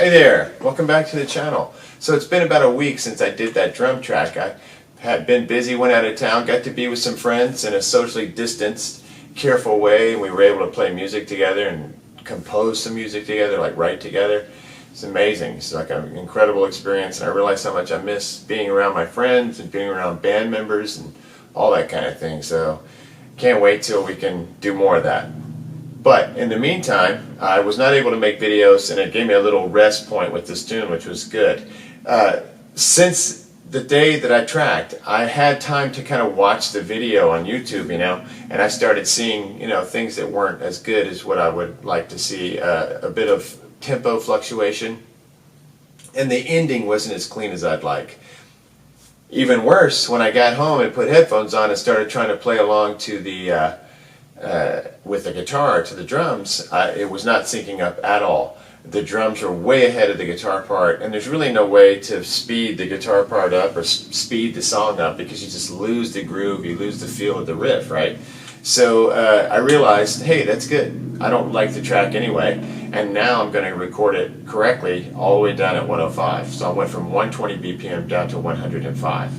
Hi there, welcome back to the channel. So it's been about a week since I did that drum track. I had been busy, went out of town, got to be with some friends in a socially distanced, careful way, and we were able to play music together and compose some music together, like write together. It's amazing. It's like an incredible experience, and I realized how much I miss being around my friends and being around band members and all that kind of thing. So can't wait till we can do more of that. But in the meantime, I was not able to make videos, and it gave me a little rest point with this tune, which was good. Since the day that I tracked, I had time to kind of watch the video on YouTube, and I started seeing, things that weren't as good as what I would like to see. A bit of tempo fluctuation, and the ending wasn't as clean as I'd like. Even worse, when I got home and put headphones on and started trying to play along to the with the guitar to the drums, it was not syncing up at all. The drums are way ahead of the guitar part, and there's really no way to speed the guitar part up or speed the song up, because you just lose the groove, you lose the feel of the riff, right? So I realized, hey, that's good. I don't like the track anyway, and now I'm going to record it correctly all the way down at 105. So I went from 120 BPM down to 105.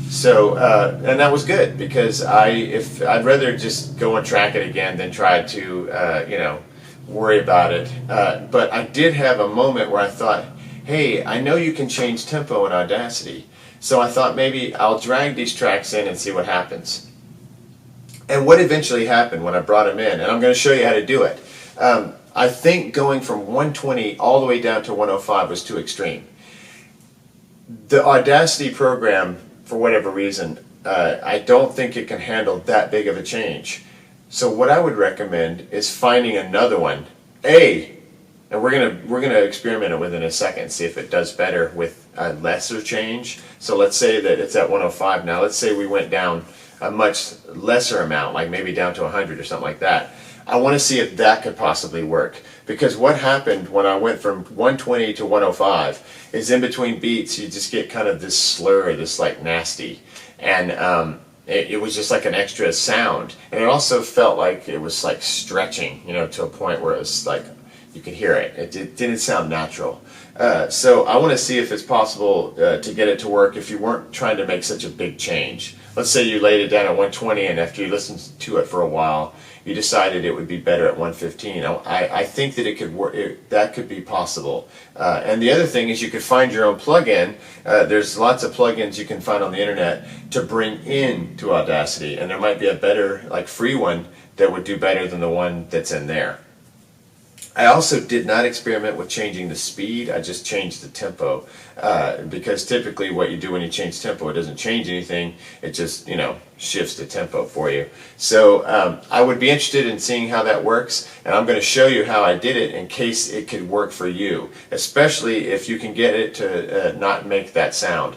So, and that was good, because I'd rather just go and track it again than try to, worry about it. But I did have a moment where I thought, hey, I know you can change tempo in Audacity. So I thought maybe I'll drag these tracks in and see what happens. And what eventually happened when I brought them in, and I'm going to show you how to do it. I think going from 120 all the way down to 105 was too extreme. The Audacity program, for whatever reason, I don't think it can handle that big of a change. So what I would recommend is finding another one, and we're gonna experiment it with in a second, see if it does better with a lesser change. So let's say that it's at 105 now. Let's say we went down a much lesser amount, like maybe down to 100 or something like that. I want to see if that could possibly work, because what happened when I went from 120 to 105 is in between beats you just get kind of this slur, this like nasty, and it was just like an extra sound, and it also felt like it was like stretching, to a point where it was like you could hear it. It didn't sound natural. So I want to see if it's possible to get it to work if you weren't trying to make such a big change. Let's say you laid it down at 120, and after you listened to it for a while, you decided it would be better at 115. I think that it could work. That could be possible. And the other thing is you could find your own plugin. There's lots of plugins you can find on the internet to bring in to Audacity, and there might be a better, like, free one that would do better than the one that's in there. I also did not experiment with changing the speed. I just changed the tempo, because typically what you do when you change tempo, it doesn't change anything. It just, shifts the tempo for you. So I would be interested in seeing how that works, and I'm going to show you how I did it in case it could work for you, especially if you can get it to not make that sound.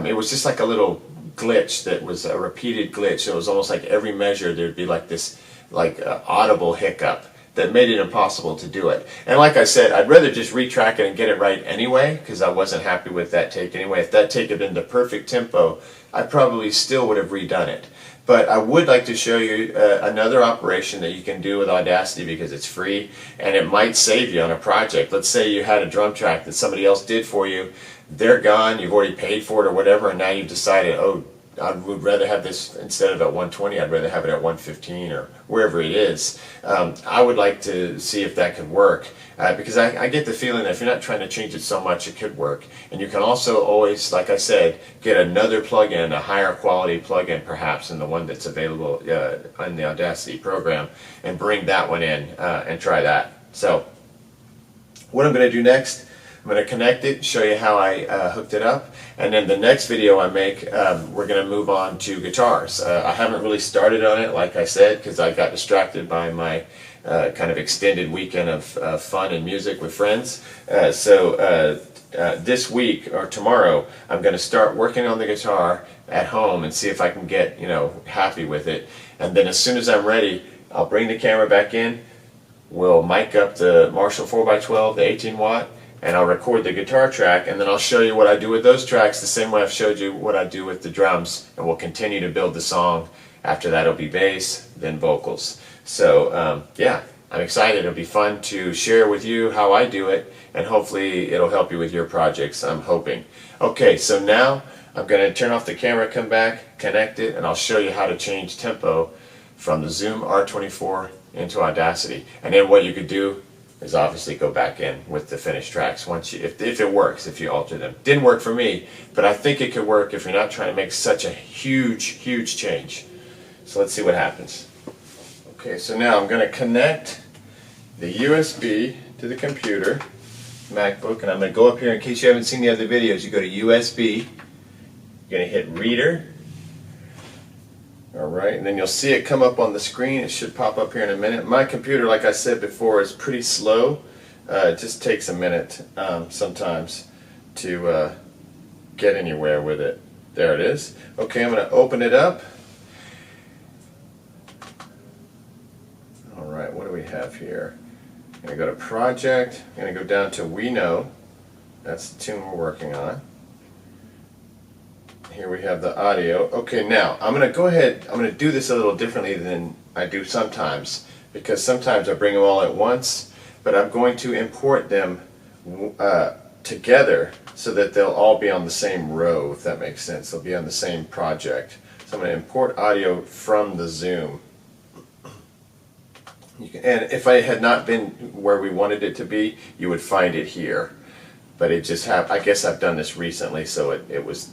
It was just like a little glitch that was a repeated glitch. It was almost like every measure there'd be like this audible hiccup that made it impossible to do it. And like I said, I'd rather just retrack it and get it right anyway, because I wasn't happy with that take anyway. If that take had been the perfect tempo, I probably still would have redone it. But I would like to show you another operation that you can do with Audacity, because it's free and it might save you on a project. Let's say you had a drum track that somebody else did for you. They're gone, you've already paid for it or whatever, and now you've decided, oh, I would rather have this, instead of at 120, I'd rather have it at 115 or wherever it is. I would like to see if that could work, because I get the feeling that if you're not trying to change it so much, it could work. And you can also always, like I said, get another plugin, a higher quality plugin perhaps than the one that's available on the Audacity program, and bring that one in and try that. So what I'm going to do next, I'm going to connect it, show you how I hooked it up, and then the next video I make, we're going to move on to guitars. I haven't really started on it, like I said, because I got distracted by my kind of extended weekend of fun and music with friends. So this week or tomorrow, I'm going to start working on the guitar at home and see if I can get happy with it. And then as soon as I'm ready, I'll bring the camera back in. We'll mic up the Marshall 4x12, the 18 watt. And I'll record the guitar track, and then I'll show you what I do with those tracks the same way I've showed you what I do with the drums, and we'll continue to build the song. After that it'll be bass, then vocals. So yeah, I'm excited. It'll be fun to share with you how I do it, and hopefully it'll help you with your projects, I'm hoping. Okay, so now I'm going to turn off the camera, come back, connect it, and I'll show you how to change tempo from the Zoom R24 into Audacity. And then what you could do is obviously go back in with the finished tracks once you, if it works, if you alter them. Didn't work for me, but I think it could work if you're not trying to make such a huge change. So let's see what happens. Okay, so now I'm going to connect the USB to the computer, MacBook, and I'm going to go up here. In case you haven't seen the other videos, you go to USB, you're going to hit reader. Alright, and then you'll see it come up on the screen. It should pop up here in a minute. My computer, like I said before, is pretty slow. It just takes a minute sometimes to get anywhere with it. There it is. Okay, I'm going to open it up. Alright, what do we have here? I'm going to go to Project. I'm going to go down to We Know. That's the tune we're working on. Here we have the audio. Okay, now I'm going to go ahead, I'm going to do this a little differently than I do sometimes, because sometimes I bring them all at once, but I'm going to import them together so that they'll all be on the same row, if that makes sense. They'll be on the same project. So I'm going to import audio from the Zoom. And if I had not been where we wanted it to be, you would find it here. But it just I guess I've done this recently, so it was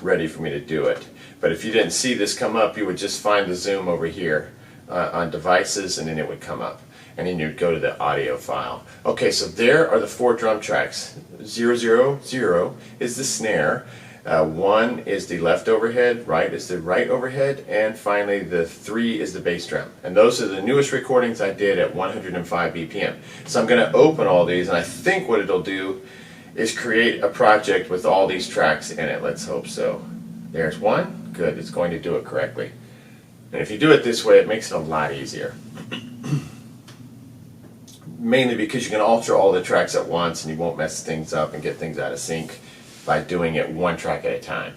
ready for me to do it. But if you didn't see this come up, you would just find the Zoom over here on devices, and then it would come up. And then you'd go to the audio file. Okay, so there are the 4 drum tracks. 0, 0, 0 is the snare. 1 is the left overhead, right is the right overhead, and finally the 3 is the bass drum. And those are the newest recordings I did at 105 BPM. So I'm going to open all these, and I think what it'll do is create a project with all these tracks in it. Let's hope so. There's one. Good, it's going to do it correctly. And if you do it this way, it makes it a lot easier. Mainly because you can alter all the tracks at once and you won't mess things up and get things out of sync by doing it one track at a time.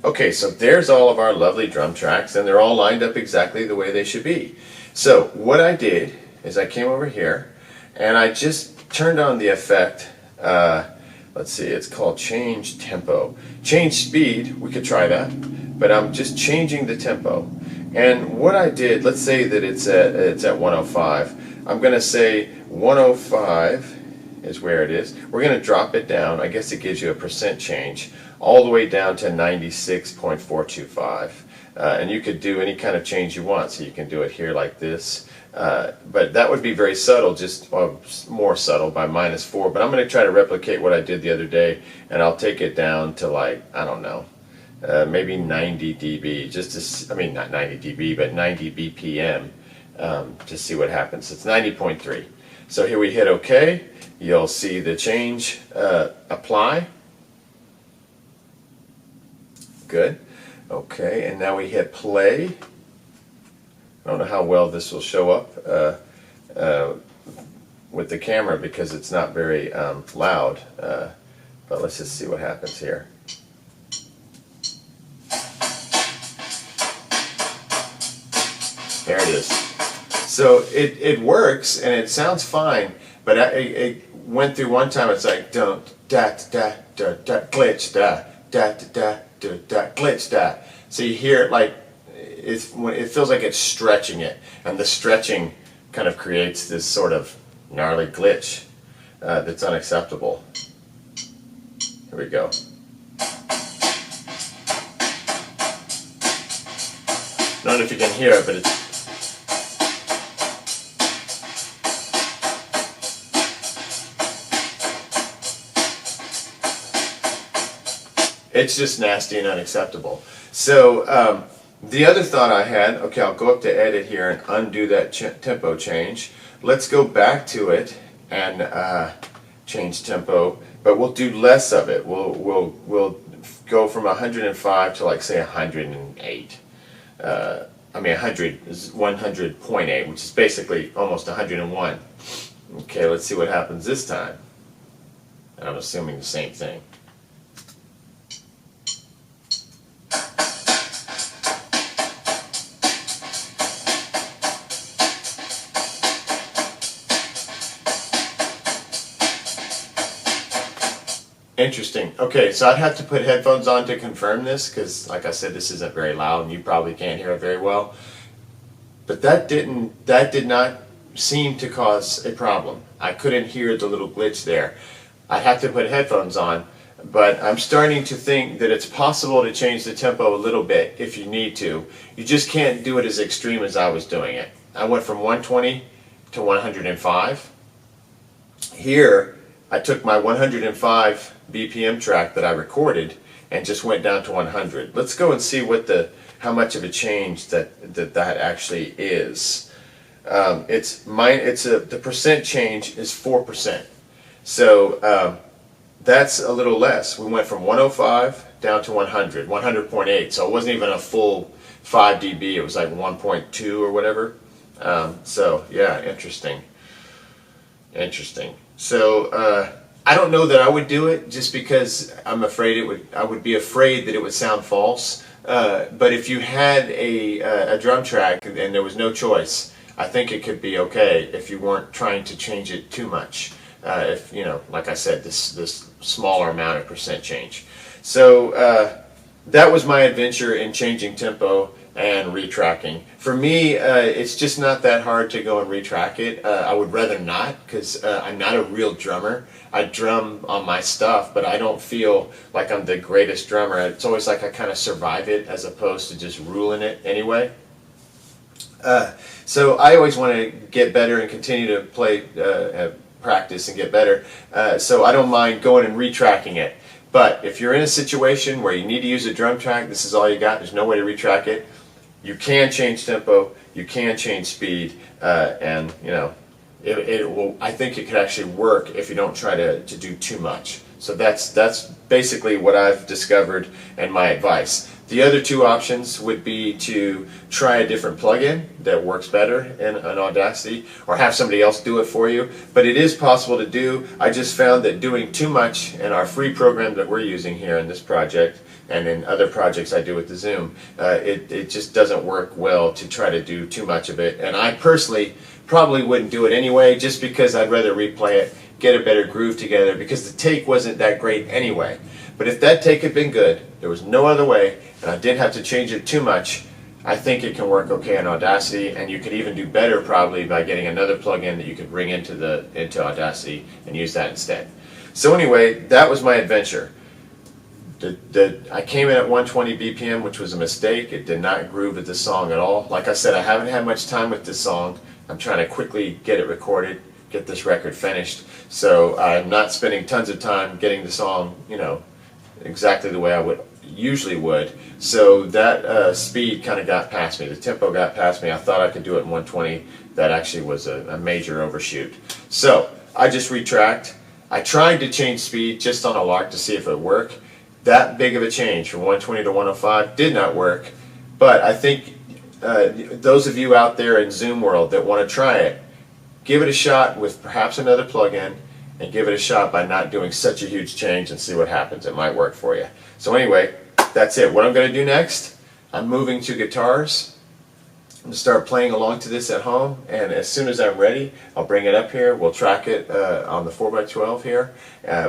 Okay, so there's all of our lovely drum tracks, and they're all lined up exactly the way they should be. So what I did is I came over here and I just turned on the effect. Let's see, it's called change tempo. Change speed, we could try that, but I'm just changing the tempo. And what I did, let's say that it's at 105. I'm going to say 105 is where it is. We're going to drop it down. I guess it gives you a percent change, all the way down to 96.425. And you could do any kind of change you want. So you can do it here like this. But that would be very subtle, just more subtle by -4. But I'm going to try to replicate what I did the other day, and I'll take it down to, like, I don't know, maybe 90 dB, just to, I mean not 90 dB, but 90 BPM, to see what happens. It's 90.3. So here we hit OK. You'll see the change apply. Good. Okay, and now we hit play. I don't know how well this will show up with the camera because it's not very loud, but let's just see what happens here. There it is. So it works and it sounds fine, but it went through one time. It's like don't da da da da glitch da da da da da glitch da. So you hear it like it feels like it's stretching it, and the stretching kind of creates this sort of gnarly glitch that's unacceptable. Here we go. I don't know if you can hear it, but it's just nasty and unacceptable. So the other thought I had, okay, I'll go up to edit here and undo that tempo change. Let's go back to it and change tempo, but we'll do less of it. We'll go from 105 to, like, say 108. I mean 100.8, which is basically almost 101. Okay, let's see what happens this time. And I'm assuming the same thing. Interesting. Okay, so I'd have to put headphones on to confirm this because, like I said, this isn't very loud and you probably can't hear it very well. But that did not seem to cause a problem. I couldn't hear the little glitch there. I have to put headphones on, but I'm starting to think that it's possible to change the tempo a little bit if you need to. You just can't do it as extreme as I was doing it. I went from 120 to 105. Here, I took my 105 BPM track that I recorded and just went down to 100. Let's go and see what how much of a change that actually is. The percent change is 4%. So that's a little less. We went from 105 down to 100, 100.8. So it wasn't even a full 5 dB. It was like 1.2 or whatever. So yeah, interesting. So I don't know that I would do it just because I'm afraid I would be afraid that it would sound false. But if you had a drum track and there was no choice, I think it could be okay if you weren't trying to change it too much. If like I said, this smaller amount of percent change. So that was my adventure in changing tempo and retracking. For me, it's just not that hard to go and retrack it. I would rather not because I'm not a real drummer. I drum on my stuff, but I don't feel like I'm the greatest drummer. It's always like I kind of survive it as opposed to just ruling it anyway. So I always want to get better and continue to play, practice and get better. So I don't mind going and retracking it. But if you're in a situation where you need to use a drum track, this is all you got, there's no way to retrack it, you can change tempo, you can change speed, and it will. I think it could actually work if you don't try to do too much. So that's basically what I've discovered and my advice. The other two options would be to try a different plugin that works better in an Audacity, or have somebody else do it for you. But it is possible to do. I just found that doing too much in our free program that we're using here in this project, and in other projects I do with the Zoom, it just doesn't work well to try to do too much of it. And I personally probably wouldn't do it anyway, just because I'd rather replay it, get a better groove together, because the take wasn't that great anyway. But if that take had been good, there was no other way, and I didn't have to change it too much, I think it can work okay in Audacity, and you could even do better probably by getting another plugin that you could bring into Audacity and use that instead. So anyway, that was my adventure. I came in at 120 BPM, which was a mistake. It did not groove with the song at all. Like I said, I haven't had much time with this song. I'm trying to quickly get it recorded, get this record finished. So I'm not spending tons of time getting the song, exactly the way I usually would. So that speed kind of got past me. The tempo got past me. I thought I could do it in 120. That actually was a major overshoot. So I just retracked. I tried to change speed just on a lark to see if it would work. That big of a change from 120 to 105 did not work. But I think those of you out there in Zoom world that want to try it, give it a shot with perhaps another plugin, and give it a shot by not doing such a huge change and see what happens. It might work for you. So anyway, that's it. What I'm going to do next, I'm moving to guitars. I'm going to start playing along to this at home, and as soon as I'm ready, I'll bring it up here. We'll track it on the 4x12 here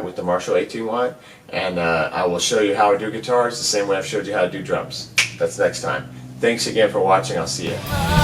with the Marshall 18-watt, and I will show you how I do guitars the same way I've showed you how to do drums. That's next time. Thanks again for watching. I'll see you.